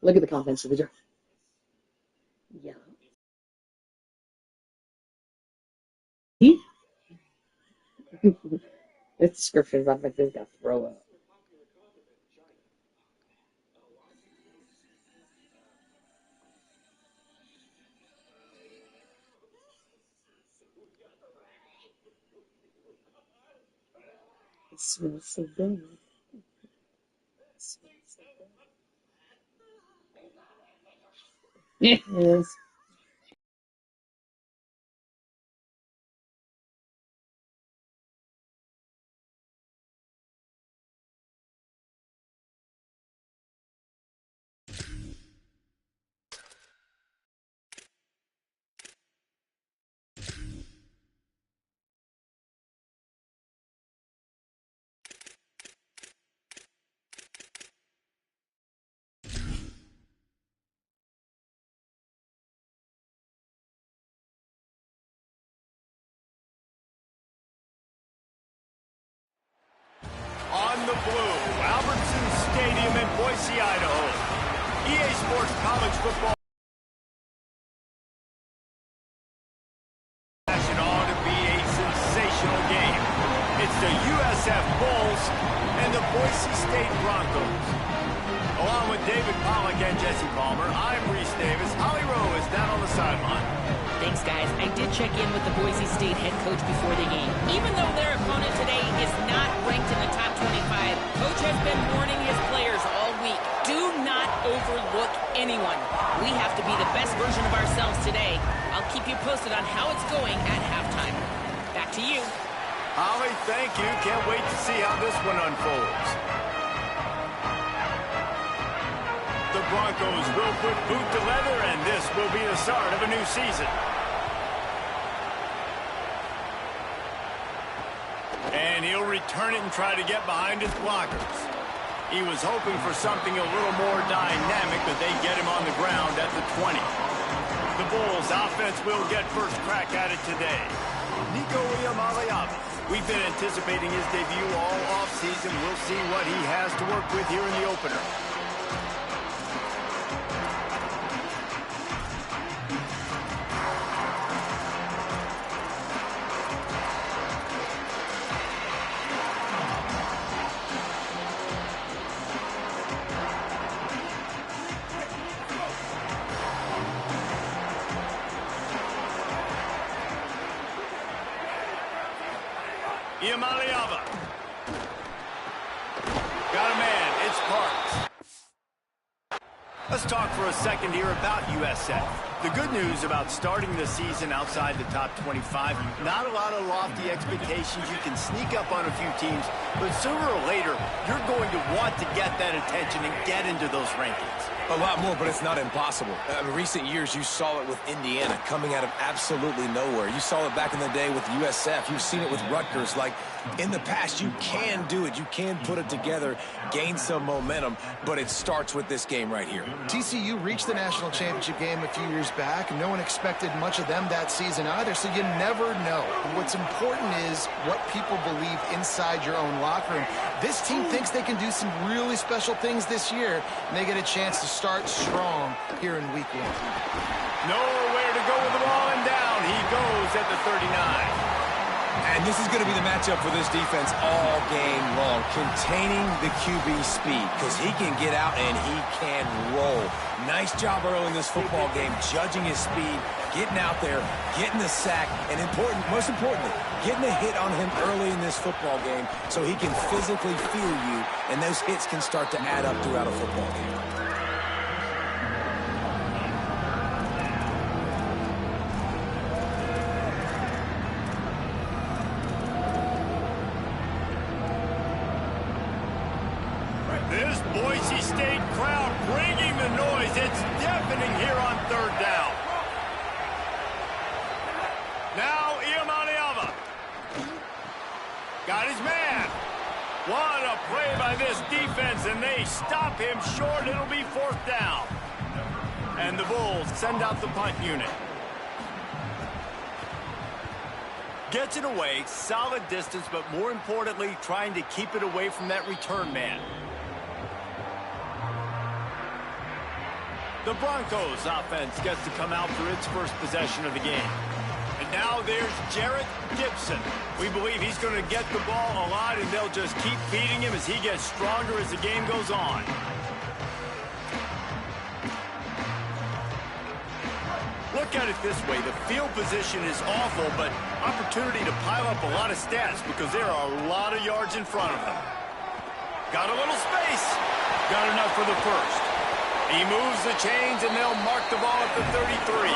Look at the confidence of the drive. Yeah. This description about my face got throw up. It smells so good. It smells so good. Yeah, it is. On the blue, Albertson Stadium in Boise, Idaho. EA Sports College Football. It ought to be a sensational game. It's the USF Bulls and the Boise State Broncos. Along with David Pollack and Jesse Palmer, I'm Reese Davis. Holly Rowe is down on the sideline. Thanks, guys. I did check in with the Boise State head coach before the game. Even though their opponent today is not ranked in the top 25, coach has been warning his players all week. Do not overlook anyone. We have to be the best version of ourselves today. I'll keep you posted on how it's going at halftime. Back to you. Holly, thank you. Can't wait to see how this one unfolds. The Broncos will put boot to leather, and this will be the start of a new season. And he'll return it and try to get behind his blockers. He was hoping for something a little more dynamic, but they get him on the ground at the 20. The Bulls offense will get first crack at it today. Nico Iamaleava. We've been anticipating his debut all offseason. We'll see what he has to work with here in the opener. Iamaleava. Got a man. It's Parks. Let's talk for a second here about USF. The good news about starting the season outside the top 25, not a lot of lofty expectations. You can sneak up on a few teams, but sooner or later, you're going to want to get that attention and get into those rankings. A lot more, but it's not impossible. In recent years, you saw it with Indiana coming out of absolutely nowhere. You saw it back in the day with USF. You've seen it with Rutgers. Like, in the past, you can do it. You can put it together, gain some momentum, but it starts with this game right here. TCU reached the national championship game a few years back, and no one expected much of them that season either, so you never know. What's important is what people believe inside your own locker room. This team thinks they can do some really special things this year, and they get a chance to start strong here in week 1. Nowhere to go with the ball, and down he goes at the 39. And this is going to be the matchup for this defense all game long, containing the QB speed, because he can get out and he can roll. Nice job early in this football game, judging his speed, getting out there, getting the sack, and most importantly, getting a hit on him early in this football game so he can physically feel you, and those hits can start to add up throughout a football game. This Boise State crowd bringing the noise. It's deafening here on third down. Now Iamaleava. Got his man. What a play by this defense, and they stop him short. It'll be fourth down. And the Bulls send out the punt unit. Gets it away, solid distance, but more importantly, trying to keep it away from that return man. The Broncos offense gets to come out for its first possession of the game. And now there's Jarrett Gibson. We believe he's going to get the ball a lot, and they'll just keep feeding him as he gets stronger as the game goes on. Look at it this way. The field position is awful, but opportunity to pile up a lot of stats because there are a lot of yards in front of them. Got a little space. Got enough for the first. He moves the chains, and they'll mark the ball at the 33.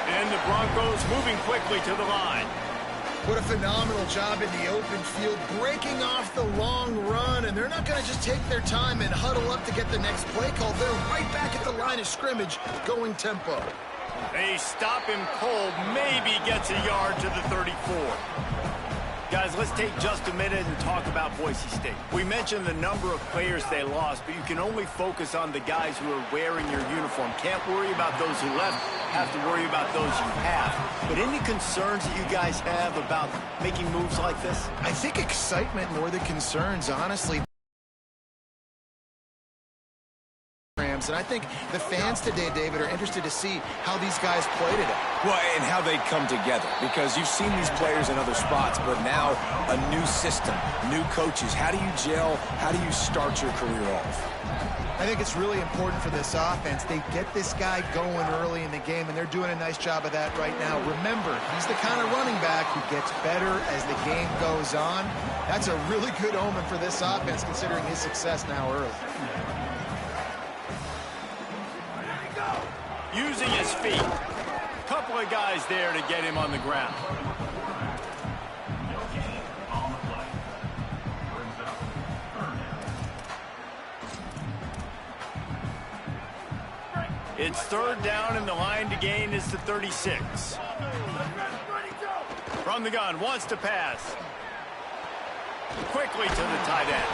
And the Broncos moving quickly to the line. What a phenomenal job in the open field, breaking off the long run, and they're not going to just take their time and huddle up to get the next play call. They're right back at the line of scrimmage, going tempo. They stop him cold, maybe gets a yard to the 34. Guys, let's take just a minute and talk about Boise State. We mentioned the number of players they lost, but you can only focus on the guys who are wearing your uniform. Can't worry about those who left, have to worry about those you have. But any concerns that you guys have about making moves like this? I think excitement more than concerns, honestly. And I think the fans today, David, are interested to see how these guys play today. Well, and how they come together, because you've seen these players in other spots, but now a new system, new coaches. How do you gel? How do you start your career off? I think it's really important for this offense. They get this guy going early in the game, and they're doing a nice job of that right now. Remember, he's the kind of running back who gets better as the game goes on. That's a really good omen for this offense, considering his success now early. Using his feet. Couple of guys there to get him on the ground. It's third down, and the line to gain is the 36. From the gun, wants to pass. Quickly to the tight end.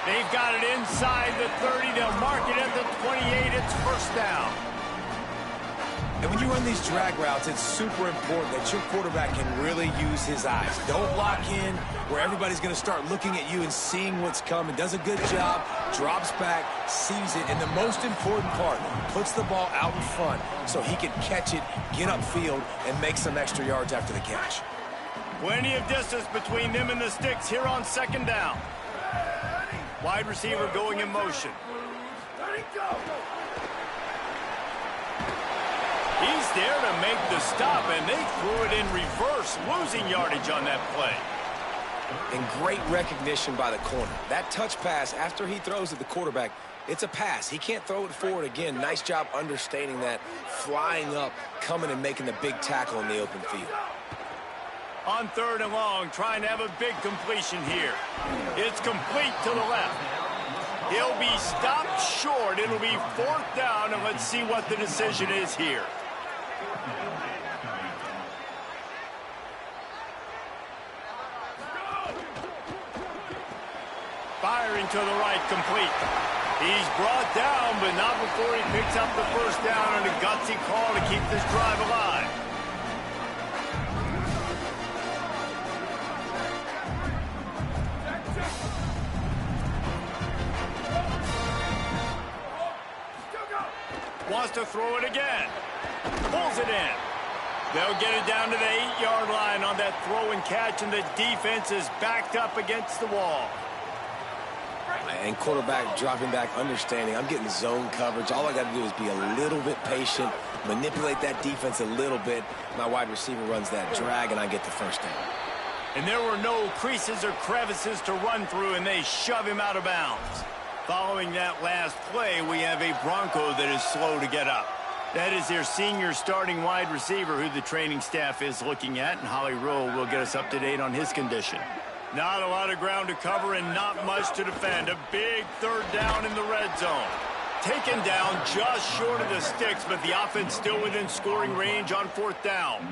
They've got it inside the 30. They'll mark it at the 28. It's first down. And when you run these drag routes, it's super important that your quarterback can really use his eyes. Don't lock in where everybody's going to start looking at you and seeing what's coming. Does a good job, drops back, sees it, and the most important part, puts the ball out in front so he can catch it, get upfield, and make some extra yards after the catch. Plenty of distance between them and the sticks here on second down. Wide receiver going in motion. He's there to make the stop, and they threw it in reverse, losing yardage on that play. And great recognition by the corner. That touch pass, after he throws at the quarterback, it's a pass. He can't throw it forward again. Nice job understanding that, flying up, coming and making the big tackle in the open field. On third and long, trying to have a big completion here. It's complete to the left. He'll be stopped short. It'll be fourth down, and let's see what the decision is here. Firing to the right, complete. He's brought down, but not before he picks up the first down on a gutsy call to keep this drive alive. Wants to throw it again. Pulls it in. They'll get it down to the 8-yard line on that throw and catch, and the defense is backed up against the wall. And quarterback dropping back, understanding I'm getting zone coverage. All I got to do is be a little bit patient, manipulate that defense a little bit. My wide receiver runs that drag, and I get the first down. And there were no creases or crevices to run through, and they shove him out of bounds. Following that last play, we have a Bronco that is slow to get up. That is their senior starting wide receiver who the training staff is looking at, and Holly Rowe will get us up to date on his condition. Not a lot of ground to cover and not much to defend. A big third down in the red zone. Taken down just short of the sticks, but the offense still within scoring range on fourth down.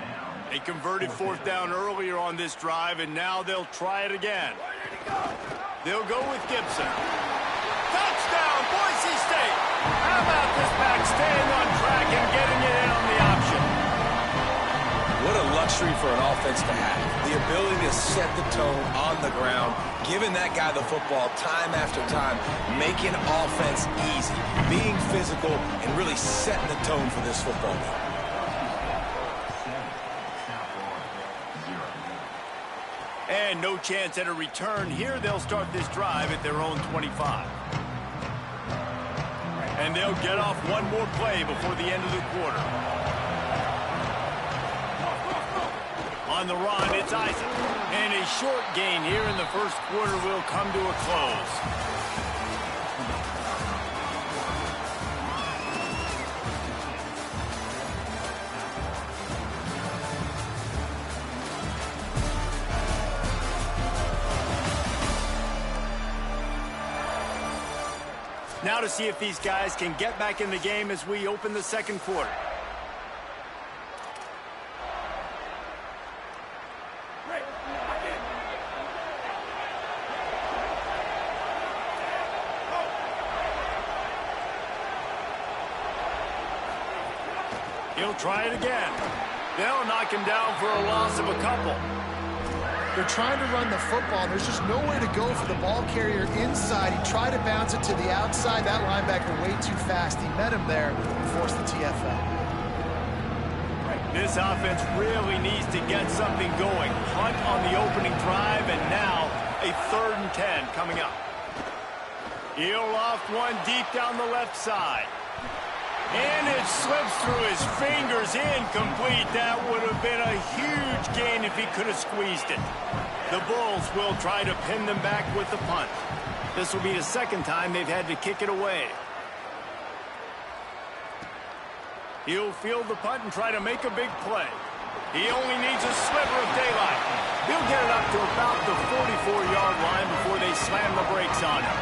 They converted fourth down earlier on this drive, and now they'll try it again. They'll go with Gibson. Touchdown, Boise State! How about this back staying on track and getting it in on the option? What a luxury for an offense to have. The ability to set the tone on the ground, giving that guy the football time after time, making offense easy. being physical, and really setting the tone for this football game. And no chance at a return here. They'll start this drive at their own 25. And they'll get off one more play before the end of the quarter. On the run, it's Isaac. And a short gain here in the first quarter will come to a close. Now to see if these guys can get back in the game as we open the second quarter. He'll try it again. They'll knock him down for a loss of a couple. They're trying to run the football. There's just nowhere to go for the ball carrier inside. He tried to bounce it to the outside. That linebacker way too fast. He met him there and forced the TFL. This offense really needs to get something going. Punt on the opening drive, and now a 3rd and 10 coming up. He'll loft one deep down the left side. And it slips through his fingers, incomplete. That would have been a huge gain if he could have squeezed it. The Bulls will try to pin them back with the punt. This will be the second time they've had to kick it away. He'll field the punt and try to make a big play. He only needs a sliver of daylight. He'll get it up to about the 44-yard line before they slam the brakes on him.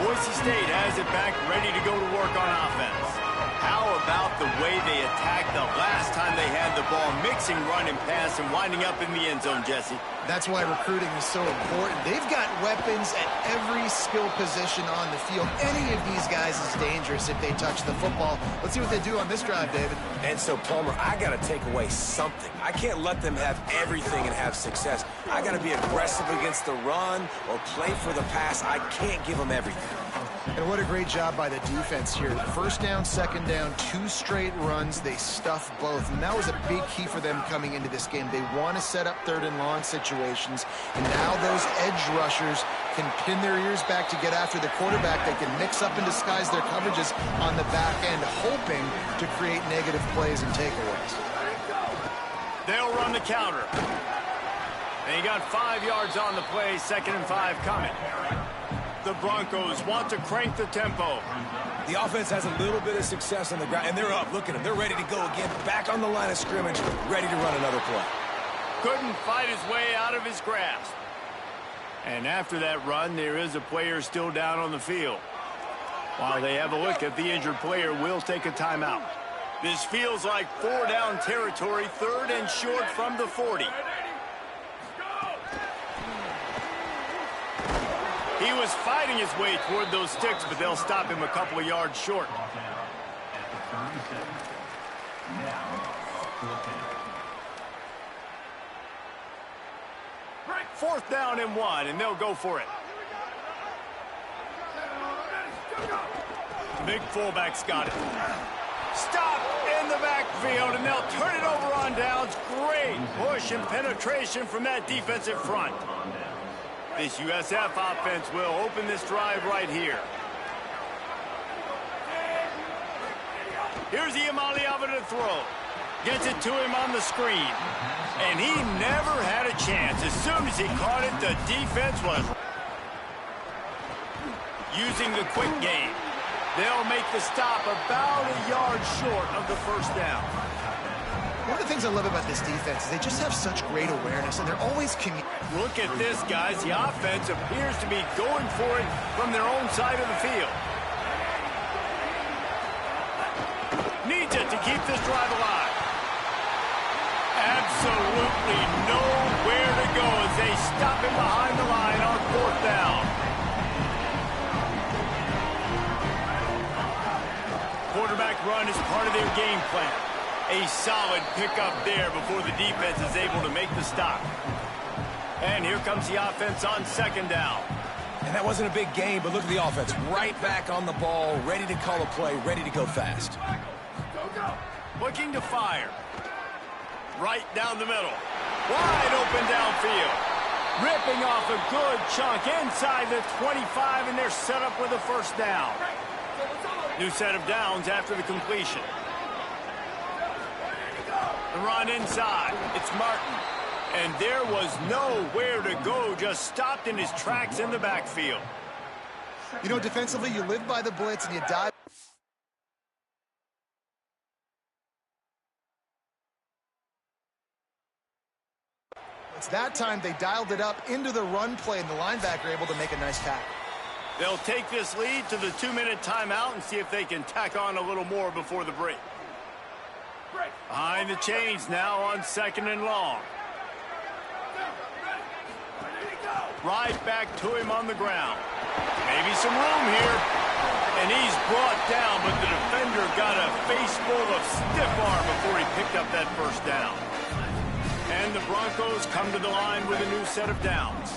Boise State has it back, ready to go to work on offense. How about the way they attacked the last time they had the ball, mixing run and pass and winding up in the end zone, Jesse? That's why recruiting is so important. They've got weapons at every skill position on the field. Any of these guys is dangerous if they touch the football. Let's see what they do on this drive, David. And so, Palmer, I got to take away something. I can't let them have everything and have success. I got to be aggressive against the run or play for the pass. I can't give them everything. And what a great job by the defense here. First down, second down, 2 straight runs. They stuff both. And that was a big key for them coming into this game. They want to set up 3rd and long situations. And now those edge rushers can pin their ears back to get after the quarterback. They can mix up and disguise their coverages on the back end, hoping to create negative plays and takeaways. They'll run the counter. They got 5 yards on the play, 2nd and 5 coming. The Broncos want to crank the tempo. The offense has a little bit of success on the ground, and they're up. Look at them. They're ready to go again. Back on the line of scrimmage, ready to run another play. Couldn't fight his way out of his grasp. And after that run, there is a player still down on the field. While they have a look at the injured player, we'll take a timeout. This feels like 4-down territory, 3rd and short from the 40. He was fighting his way toward those sticks, but they'll stop him a couple of yards short. 4th down and 1, and they'll go for it. Big fullback's got it. Stop in the backfield, and they'll turn it over on downs. Great push and penetration from that defensive front. This USF offense will open this drive right here. Here's Iamaleava to throw. Gets it to him on the screen. And he never had a chance. As soon as he caught it, the defense was using the quick game. They'll make the stop about a yard short of the 1st down. One of the things I love about this defense is they just have such great awareness, and they're always Look at this, guys. The offense appears to be going for it from their own side of the field. Needs it to keep this drive alive. Absolutely nowhere to go as they stop him behind the line on 4th down. Quarterback run is part of their game plan. A solid pickup there before the defense is able to make the stop. And here comes the offense on 2nd down. And that wasn't a big game, but look at the offense. Right back on the ball, ready to call a play, ready to go fast. Looking to fire. Right down the middle. Wide open downfield. Ripping off a good chunk inside the 25, and they're set up with a first down. New set of downs after the completion. The run inside. It's Martin. And there was nowhere to go, just stopped in his tracks in the backfield. You know, defensively, you live by the blitz and you dive. It's that time they dialed it up into the run play, and the linebacker able to make a nice tackle. They'll take this lead to the 2-minute timeout and see if they can tack on a little more before the break. Behind the chains now on 2nd and long. Right back to him on the ground. Maybe some room here. And he's brought down, but the defender got a face full of stiff arm before he picked up that first down. And the Broncos come to the line with a new set of downs.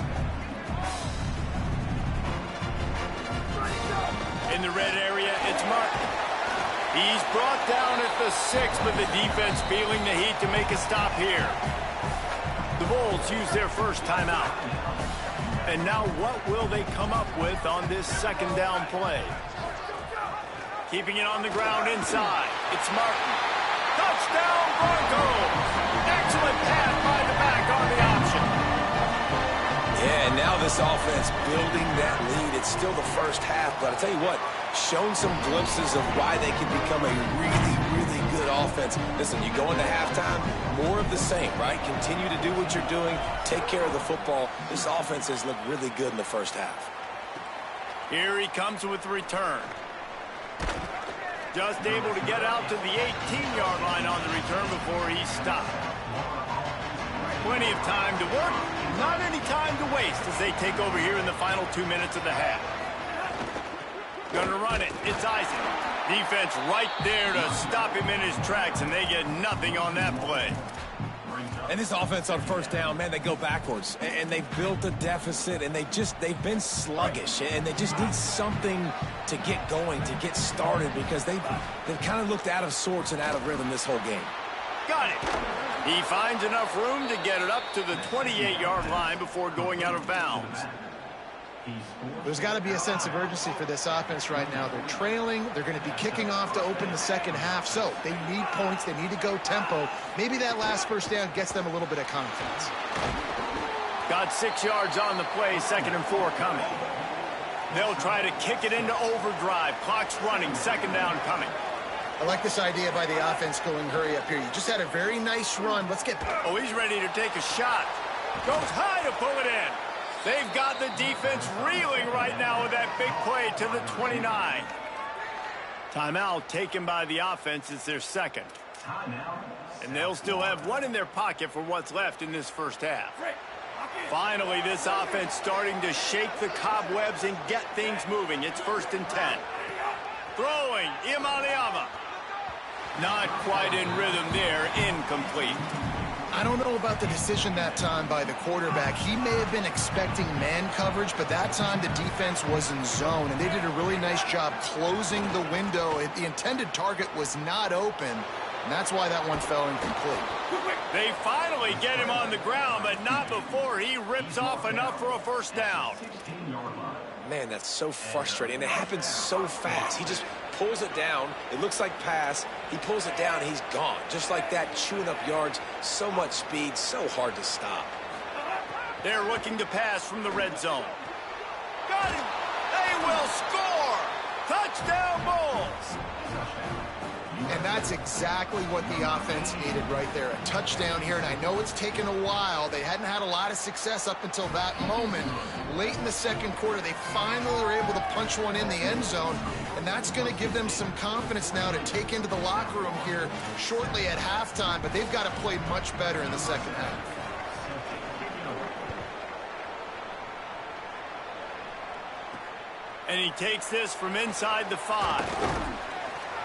In the red area, it's Martin. He's brought down at the 6, but the defense feeling the heat to make a stop here. The Bulls use their first timeout. And now what will they come up with on this 2nd down play? Keeping it on the ground inside. It's Martin. Touchdown Broncos! Excellent pass by the back on the option. Yeah, and now this offense building that lead. It's still the first half, but I'll tell you what, shown some glimpses of why they can become a really, really good offense. Listen, you go into halftime, more of the same, right? Continue to do what you're doing, take care of the football. This offense has looked really good in the first half. Here he comes with the return. Just able to get out to the 18-yard line on the return before he stopped. Plenty of time to work, not any time to waste as they take over here in the final 2 minutes of the half. Gonna run it. It's Isaac. Defense right there to stop him in his tracks, and they get nothing on that play. And this offense on first down, man, they go backwards. And they've built a deficit, and they've been sluggish. And they just need something to get going, to get started, because they've kind of looked out of sorts and out of rhythm this whole game. Got it. He finds enough room to get it up to the 28-yard line before going out of bounds. There's got to be a sense of urgency for this offense right now. They're trailing. They're going to be kicking off to open the second half. So they need points. They need to go tempo. Maybe that last first down gets them a little bit of confidence. Got 6 yards on the play, 2nd and 4 coming. They'll try to kick it into overdrive. Clock's running, 2nd down coming. I like this idea by the offense going hurry up here. You just had a very nice run. Let's get... Oh, he's ready to take a shot. Goes high to pull it in. They've got the defense reeling right now with that big play to the 29. Timeout taken by the offense. It's their 2nd. And they'll still have one in their pocket for what's left in this first half. Finally, this offense starting to shake the cobwebs and get things moving. It's 1st and 10. Throwing, Imaliama. Not quite in rhythm there, incomplete. I don't know about the decision that time by the quarterback. He may have been expecting man coverage, but that time the defense was in zone, and they did a really nice job closing the window. The intended target was not open, and that's why that one fell incomplete. They finally get him on the ground, but not before he rips off enough for a first down. Man, that's so frustrating, and it happens so fast. He just pulls it down. It looks like pass. He pulls it down, he's gone. Just like that, chewing up yards. So much speed, so hard to stop. They're looking to pass from the red zone. Got him! They will score! Touchdown Bulls! And that's exactly what the offense needed right there. A touchdown here, and I know it's taken a while. They hadn't had a lot of success up until that moment. Late in the second quarter, they finally were able to punch one in the end zone, and that's going to give them some confidence now to take into the locker room here shortly at halftime, but they've got to play much better in the second half. And he takes this from inside the 5.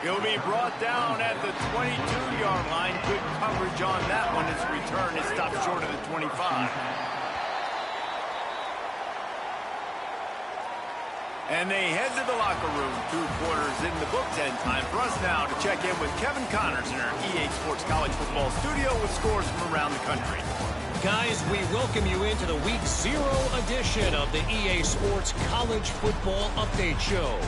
He'll be brought down at the 22-yard line. Good coverage on that one. His return is stopped short of the 25. And they head to the locker room. 2 quarters in the books, and time for us now to check in with Kevin Connors in our EA Sports College Football studio with scores from around the country. Guys, we welcome you into the Week 0 edition of the EA Sports College Football Update Show.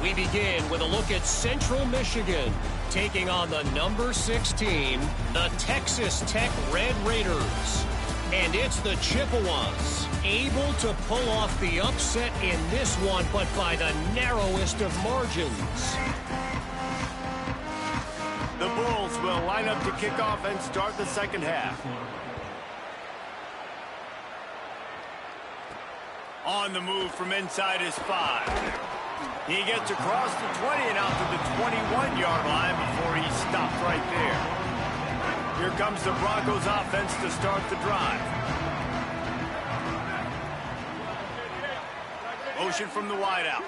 We begin with a look at Central Michigan, taking on the number 6 team, the Texas Tech Red Raiders. And it's the Chippewas, able to pull off the upset in this one, but by the narrowest of margins. The Bulls will line up to kick off and start the second half. On the move from inside his 5. He gets across the 20 and out to the 21-yard line before he stopped right there. Here comes the Broncos offense to start the drive. Motion from the wideout.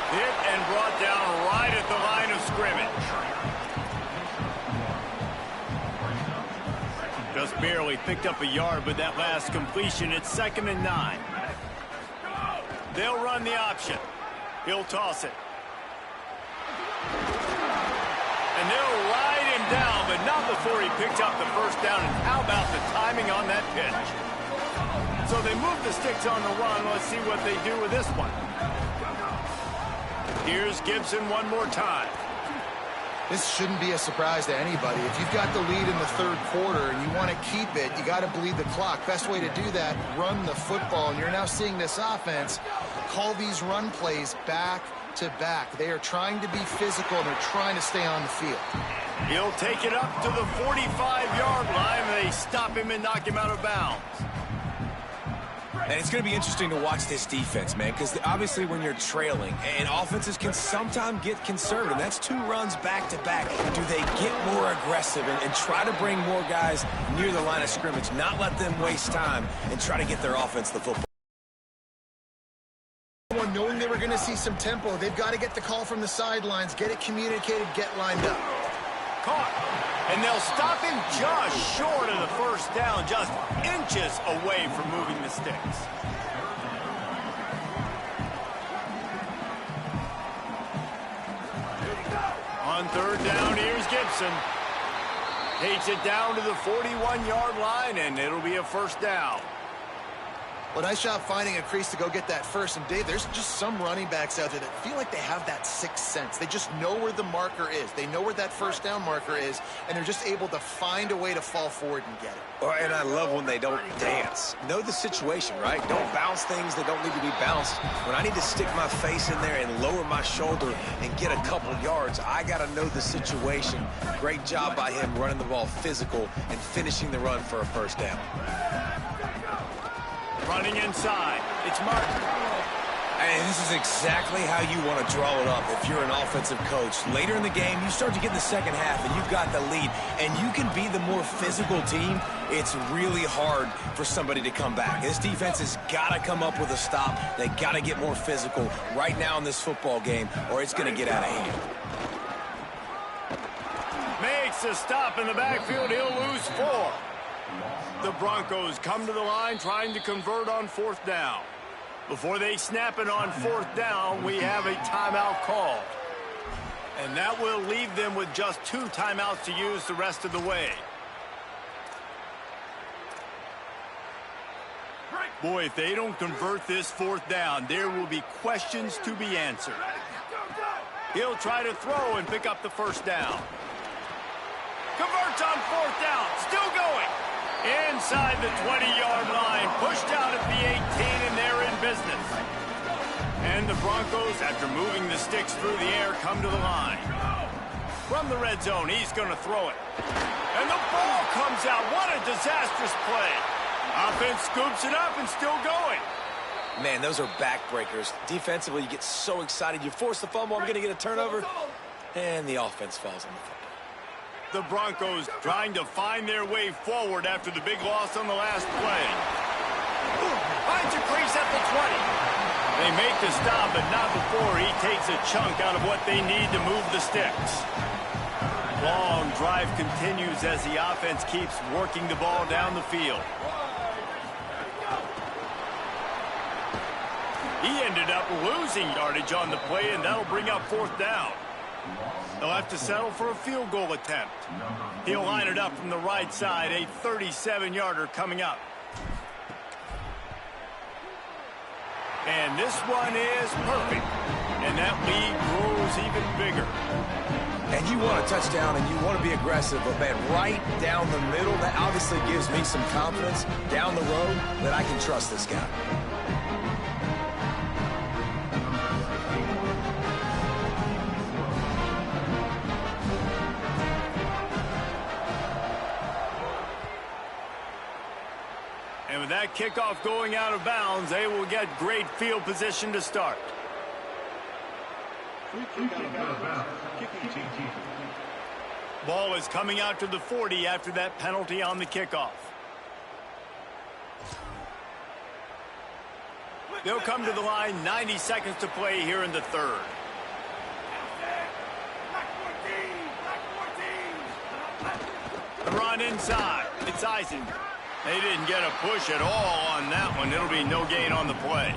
Hit and brought down right at the line of scrimmage. Just barely picked up a yard with that last completion. It's 2nd and 9. They'll run the option. He'll toss it. And they'll ride him down, but not before he picks up the first down. And how about the timing on that pitch? So they move the sticks on the run. Let's see what they do with this one. Here's Gibson one more time. This shouldn't be a surprise to anybody. If you've got the lead in the 3rd quarter and you want to keep it, you got to bleed the clock. Best way to do that, run the football. And you're now seeing this offense call these run plays back to back. They are trying to be physical, and they're trying to stay on the field. He'll take it up to the 45-yard line. They stop him and knock him out of bounds. And it's going to be interesting to watch this defense, man, because obviously when you're trailing, and offenses can sometimes get conservative. That's 2 runs back-to-back. Do they get more aggressive and try to bring more guys near the line of scrimmage, not let them waste time, and try to get their offense the football? Knowing they were going to see some tempo, they've got to get the call from the sidelines, get it communicated, get lined up. Caught. And they'll stop him just short of the first down, just inches away from moving the sticks. On 3rd down, here's Gibson. Takes it down to the 41-yard line, and it'll be a first down. Well, nice job finding a crease to go get that first. And, Dave, there's just some running backs out there that feel like they have that 6th sense. They just know where the marker is. They know where that first down marker is, and they're just able to find a way to fall forward and get it. And I love when they don't dance. Know the situation, right? Don't bounce things that don't need to be bounced. When I need to stick my face in there and lower my shoulder and get a couple yards, I got to know the situation. Great job by him running the ball physical and finishing the run for a first down. Running inside. It's Martin. And this is exactly how you want to draw it up if you're an offensive coach. Later in the game, you start to get in the second half, and you've got the lead, and you can be the more physical team. It's really hard for somebody to come back. This defense has got to come up with a stop. They got to get more physical right now in this football game, or it's going to get out of hand. Makes a stop in the backfield. He'll lose 4. The Broncos come to the line trying to convert on 4th down. Before they snap it on 4th down, we have a timeout called. And that will leave them with just 2 timeouts to use the rest of the way. Boy, if they don't convert this 4th down, there will be questions to be answered. He'll try to throw and pick up the first down. Converts on 4th down, still going. Inside the 20-yard line, pushed out at the 18, and they're in business. And the Broncos, after moving the sticks through the air, come to the line. From the red zone, he's going to throw it. And the ball comes out. What a disastrous play. Offense scoops it up and still going. Man, those are backbreakers. Defensively, you get so excited. You force the fumble, I'm going to get a turnover, and the offense falls on the football. The Broncos trying to find their way forward after the big loss on the last play. Finds a crease at the 20. They make the stop, but not before he takes a chunk out of what they need to move the sticks. Long drive continues as the offense keeps working the ball down the field. He ended up losing yardage on the play, and that'll bring up 4th down. They'll have to settle for a field goal attempt. He'll line it up from the right side, a 37-yarder coming up. And this one is perfect. And that lead grows even bigger. And you want a touchdown and you want to be aggressive, but man, right down the middle, that obviously gives me some confidence down the road that I can trust this guy. And with that kickoff going out of bounds, they will get great field position to start. Ball is coming out to the 40 after that penalty on the kickoff. They'll come to the line, 90 seconds to play here in the 3rd. The run inside. It's Eisen. They didn't get a push at all on that one. It'll be no gain on the play.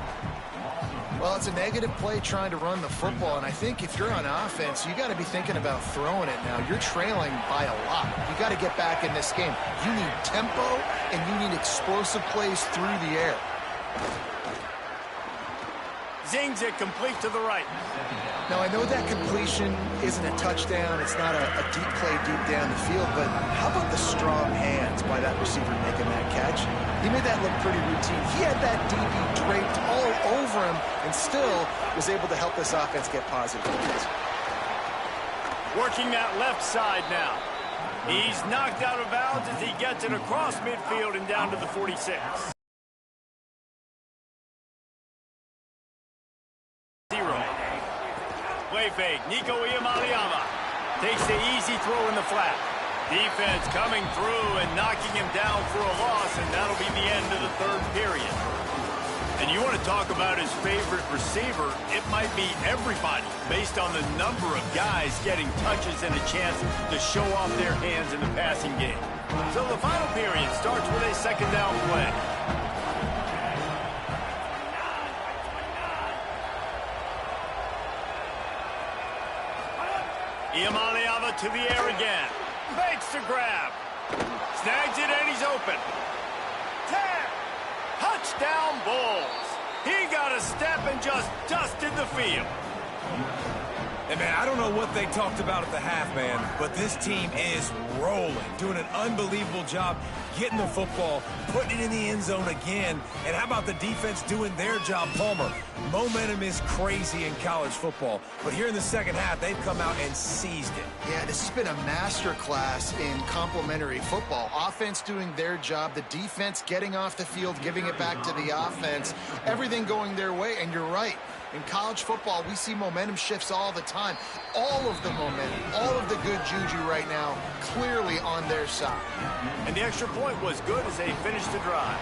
Well, it's a negative play trying to run the football, and I think if you're on offense, you got to be thinking about throwing it now. You're trailing by a lot. You got to get back in this game. You need tempo, and you need explosive plays through the air. Zings it complete to the right. Now, I know that completion isn't a touchdown. It's not a deep play deep down the field, but how about the strong hands by that receiver making that catch? He made that look pretty routine. He had that DB draped all over him and still was able to help this offense get positive points. Working that left side now. He's knocked out of bounds as he gets it across midfield and down to the 46. Play fake. Nico Iamaleava takes the easy throw in the flat. Defense coming through and knocking him down for a loss, and that'll be the end of the 3rd period. And you want to talk about his favorite receiver, it might be everybody based on the number of guys getting touches and a chance to show off their hands in the passing game. So the final period starts with a 2nd down play. Iamaleava to the air again. Makes the grab. Snags it and he's open. 10. Touchdown Bulls. He got a step and just dusted the field. And man, I don't know what they talked about at the half, man, but this team is rolling, doing an unbelievable job getting the football, putting it in the end zone again. And how about the defense doing their job, Palmer? Momentum is crazy in college football, but here in the 2nd half, they've come out and seized it. Yeah, this has been a masterclass in complementary football. Offense doing their job, the defense getting off the field, giving it back to the offense, everything going their way, and you're right. In college football, we see momentum shifts all the time. All of the momentum, all of the good juju right now, clearly on their side. And the extra point was good as they finished the drive.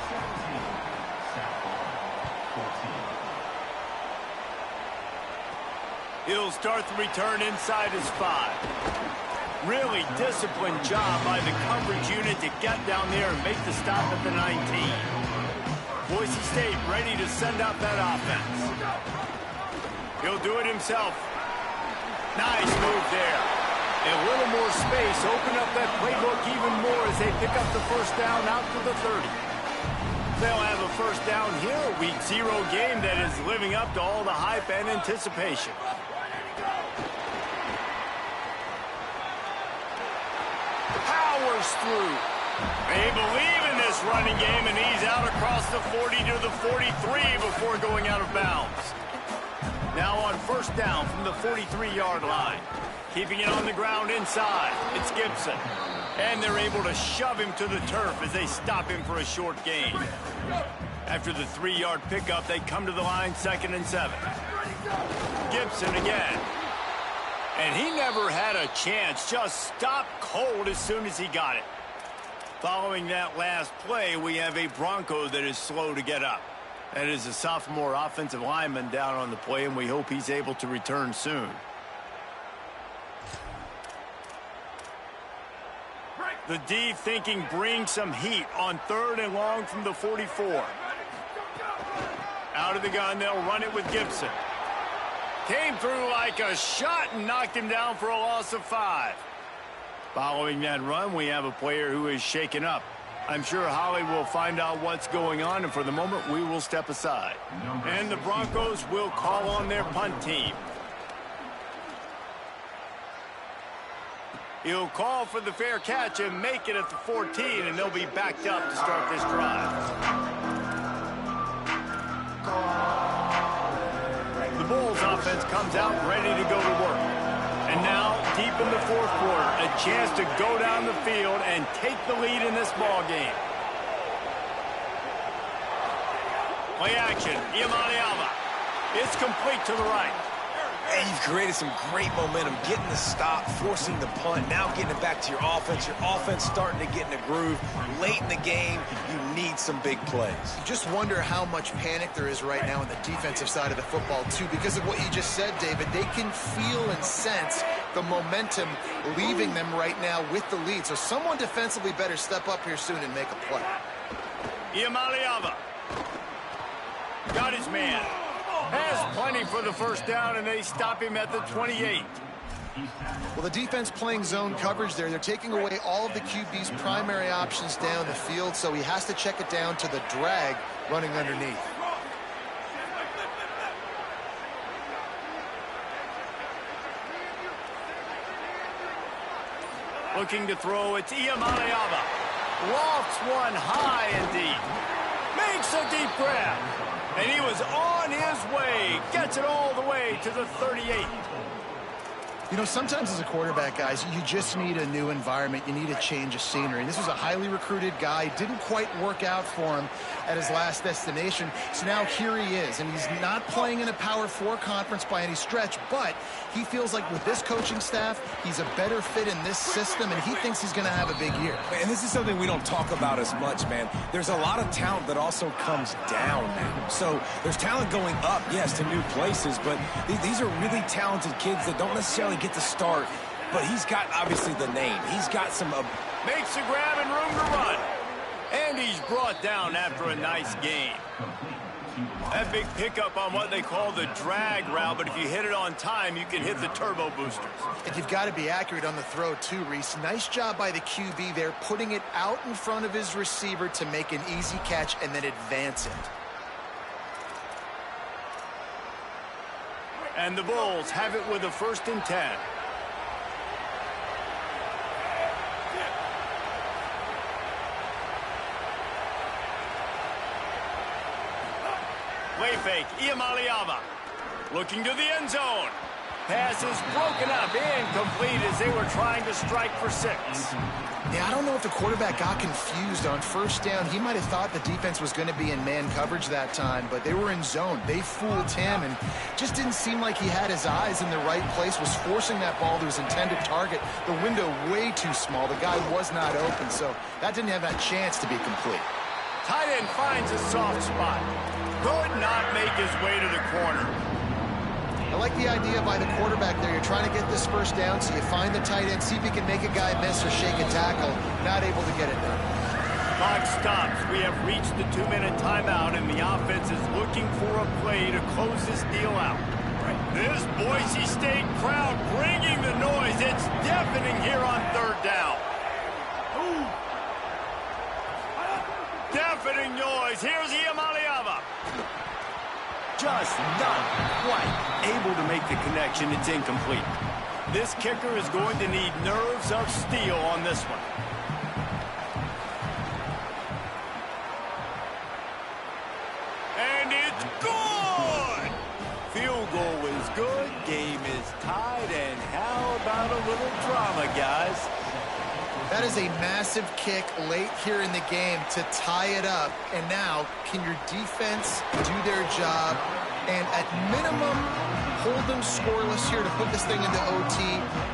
He'll start the return inside his 5. Really disciplined job by the coverage unit to get down there and make the stop at the 19. Boise State ready to send out that offense. He'll do it himself. Nice move there. A little more space. Open up that playbook even more as they pick up the 1st down out to the 30. They'll have a 1st down here. A Week 0 game that is living up to all the hype and anticipation. Powers through. They believe in this running game, and he's out across the 40 to the 43 before going out of bounds. Now on 1st down from the 43-yard line. Keeping it on the ground inside. It's Gibson. And they're able to shove him to the turf as they stop him for a short gain. After the 3-yard pickup, they come to the line 2nd and 7. Gibson again. And he never had a chance. Just stopped cold as soon as he got it. Following that last play, we have a Bronco that is slow to get up. That is a sophomore offensive lineman down on the play, and we hope he's able to return soon. The D thinking bring some heat on 3rd and long from the 44. Out of the gun, they'll run it with Gibson. Came through like a shot and knocked him down for a loss of 5. Following that run, we have a player who is shaken up. I'm sure Holly will find out what's going on, and for the moment, we will step aside. And the Broncos will call on their punt team. He'll call for the fair catch and make it at the 14, and they'll be backed up to start this drive. The Bulls offense comes out ready to go to work. And now, deep in the fourth quarter, a chance to go down the field and take the lead in this ball game. Play action, Iamaleava. It's complete to the right. And you've created some great momentum, getting the stop, forcing the punt, now getting it back to your offense. Your offense starting to get in a groove. Late in the game, you need some big plays. You just wonder how much panic there is right now on the defensive side of the football, too, because of what you just said, David. They can feel and sense the momentum leaving them right now with the lead. So someone defensively better step up here soon and make a play. Iamaleava got his man. Has plenty for the first down, and they stop him at the 28. Well, the defense playing zone coverage there. They're taking away all of the QB's primary options down the field, so he has to check it down to the drag running underneath. Looking to throw, it's Iamaleava. Lofts one high indeed. Makes a deep grab. And he was on his way. Gets it all the way to the 38. You know, sometimes as a quarterback, guys, you just need a new environment. You need a change of scenery. And this was a highly recruited guy. Didn't quite work out for him at his last destination. So now here he is. And he's not playing in a Power 4 conference by any stretch. But he feels like with this coaching staff, he's a better fit in this system. And he thinks he's going to have a big year. And this is something we don't talk about as much, man. There's a lot of talent that also comes down now. So there's talent going up, yes, to new places. But these are really talented kids that don't necessarily get to start, but he's got obviously the name. He's got some makes a grab and room to run, and he's brought down after a nice gain. That big pickup on what they call the drag route, but if you hit it on time, you can hit the turbo boosters. And you've got to be accurate on the throw too, Reese. Nice job by the QB there, putting it out in front of his receiver to make an easy catch and then advance it. And the Bulls have it with a 1st and 10. Play fake, Iamaleava. Looking to the end zone. Pass is broken up, incomplete as they were trying to strike for 6. Yeah, I don't know if the quarterback got confused on 1st down. He might have thought the defense was going to be in man coverage that time, but they were in zone. They fooled him and just didn't seem like he had his eyes in the right place, was forcing that ball to his intended target. The window way too small. The guy was not open, so that didn't have that chance to be complete. Tight end finds a soft spot. Could not make his way to the corner. I like the idea by the quarterback there. You're trying to get this 1st down, so you find the tight end, see if he can make a guy miss or shake a tackle. Not able to get it done. Clock stops. We have reached the 2-minute timeout, and the offense is looking for a play to close this deal out. This Boise State crowd bringing the noise. It's deafening here on 3rd down. Deafening noise. Here's Iamaleava. Just not quite able to make the connection. It's incomplete. This kicker is going to need nerves of steel on this one. And it's good! Field goal is good. Game is tied. And how about a little drama, guys? That is a massive kick late here in the game to tie it up. And now, can your defense do their job and at minimum hold them scoreless here to put this thing into OT,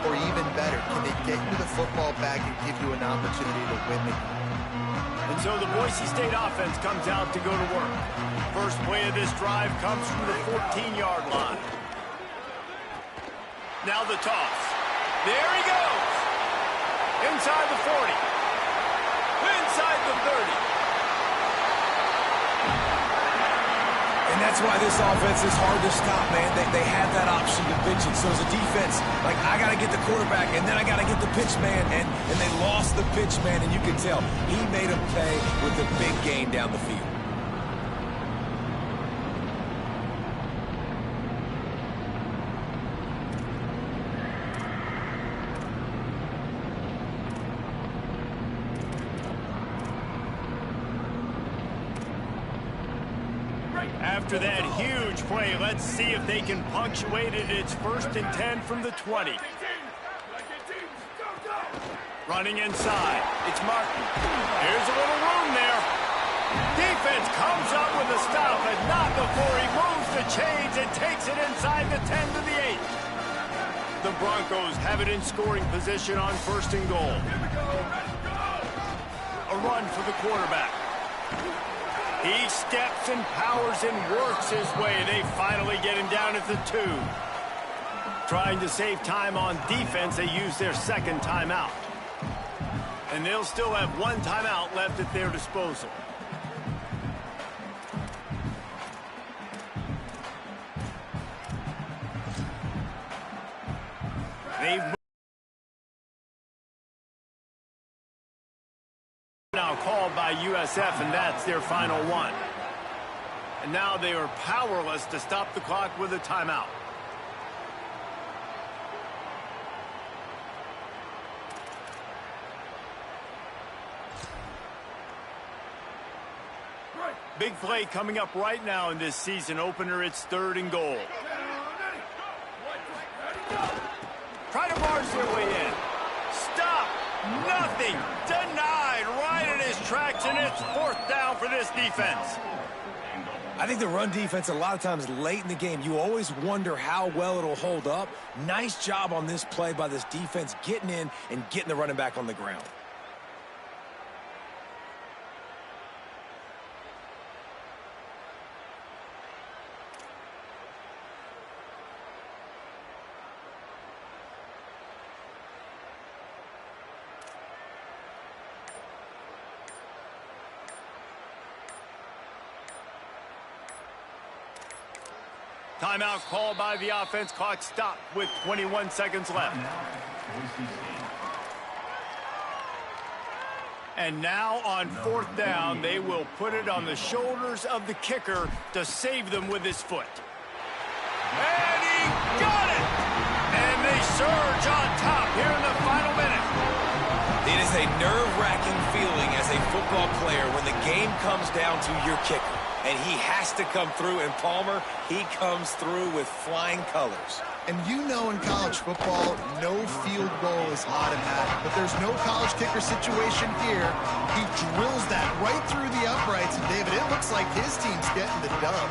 or even better, can they get you the football back and give you an opportunity to win the game? And so the Boise State offense comes out to go to work. First play of this drive comes from the 14-yard line. Now the toss. There he goes. Inside the 40. Inside the 30. And And that's why this offense is hard to stop, man. They had that option to pitch it. So as a defense, like, I got to get the quarterback, and then I got to get the pitch man. And they lost the pitch man, and you can tell he made them pay with the big gain down the field. After that huge play, let's see if they can punctuate it. It's 1st and 10 from the 20. Running inside. It's Martin. Here's a little room there. Defense comes up with a stop, but not before he moves the chains and takes it inside the 10 to the 8. The Broncos have it in scoring position on 1st and goal. A run for the quarterback. He steps and powers and works his way. They finally get him down at the 2. Trying to save time on defense, they use their second timeout. And they'll still have one timeout left at their disposal. They've now called by USF, and that's their final one. And now they are powerless to stop the clock with a timeout. Big play coming up right now in this season opener. It's 3rd and goal. Try to march their way in. Stop. Nothing. Denied right in his tracks, and it's 4th down for this defense. I think the run defense, a lot of times late in the game, you always wonder how well it'll hold up. Nice job on this play by this defense, getting in and getting the running back on the ground. Timeout called by the offense. Clock stopped with 21 seconds left. And now on 4th down, they will put it on the shoulders of the kicker to save them with his foot. And he got it! And they surge on top here in the final minute. It is a nerve-wracking feeling as a football player when the game comes down to your kicker. And he has to come through, and Palmer, he comes through with flying colors. And you know in college football, no field goal is automatic. But there's no college kicker situation here. He drills that right through the uprights. And, David, it looks like his team's getting the dub.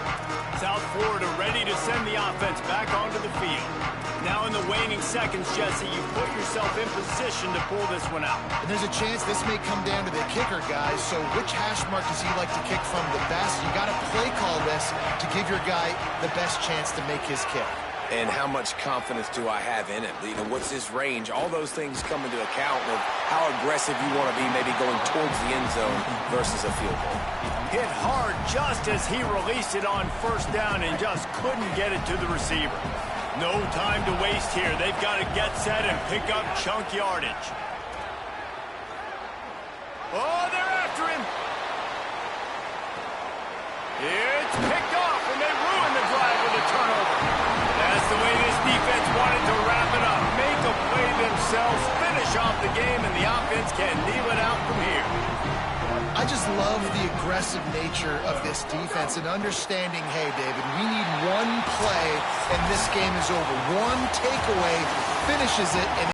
South Florida ready to send the offense back onto the field. Now in the waning seconds, Jesse, you put yourself in position to pull this one out. And there's a chance this may come down to the kicker, guys. So which hash mark does he like to kick from the best? You got to play call this to give your guy the best chance to make his kick. And how much confidence do I have in it? You know, what's his range? All those things come into account of how aggressive you want to be, maybe going towards the end zone versus a field goal. Hit hard just as he released it on 1st down and just couldn't get it to the receiver. No time to waste here. They've got to get set and pick up chunk yardage. Oh, they're after him. It's picked off, and they ruin the drive with a turnover. That's the way this defense wanted to wrap it up. Make a play themselves, finish off the game, and the offense can kneel it out from here. I just love the aggressive nature of this defense and understanding, hey, David, we need one play, and this game is over. One takeaway finishes it, and